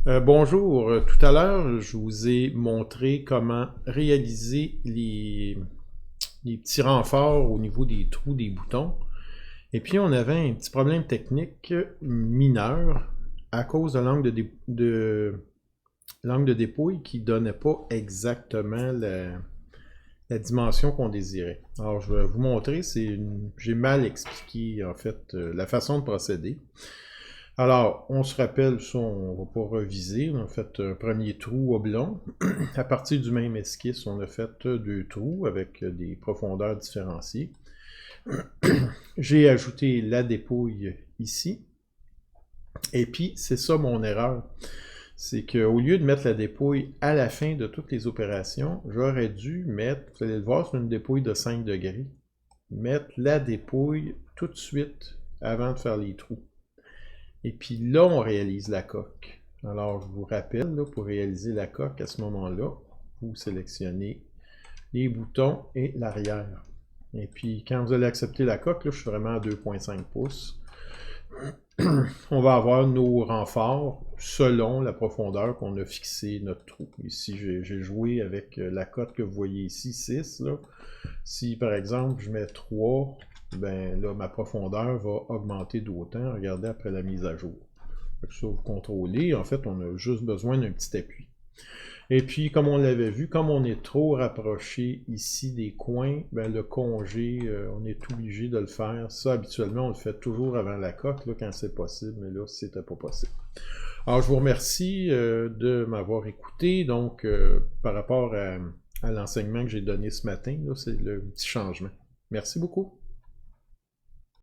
Bonjour, tout à l'heure, je vous ai montré comment réaliser les petits renforts au niveau des trous des boutons. Et puis, on avait un petit problème technique mineur à cause de l'angle de dépouille qui ne donnait pas exactement la dimension qu'on désirait. Alors, je vais vous montrer, j'ai mal expliqué en fait la façon de procéder. Alors, on se rappelle, ça, on va pas reviser. On a fait un premier trou oblong. À partir du même esquisse, on a fait deux trous avec des profondeurs différenciées. J'ai ajouté la dépouille ici. Et puis, c'est ça mon erreur. C'est qu'au lieu de mettre la dépouille à la fin de toutes les opérations, j'aurais dû mettre, vous allez le voir, c'est une dépouille de 5 degrés, mettre la dépouille tout de suite avant de faire les trous. Et puis là, on réalise la coque. Alors, je vous rappelle, là, pour réaliser la coque, à ce moment-là, vous sélectionnez les boutons et l'arrière. Et puis, quand vous allez accepter la coque, là, je suis vraiment à 2,5 pouces. On va avoir nos renforts selon la profondeur qu'on a fixé notre trou. Ici, j'ai joué avec la cote que vous voyez ici, 6. Là. Si, par exemple, je mets 3, ben là, ma profondeur va augmenter d'autant. Regardez après la mise à jour. Ça, vous contrôlez. En fait, on a juste besoin d'un petit appui. Et puis, comme on l'avait vu, comme on est trop rapproché ici des coins, ben, le congé, on est obligé de le faire. Ça, habituellement, on le fait toujours avant la coque, là, quand c'est possible, mais là, c'était pas possible. Alors, je vous remercie de m'avoir écouté. Donc, par rapport à l'enseignement que j'ai donné ce matin, là, c'est le petit changement. Merci beaucoup.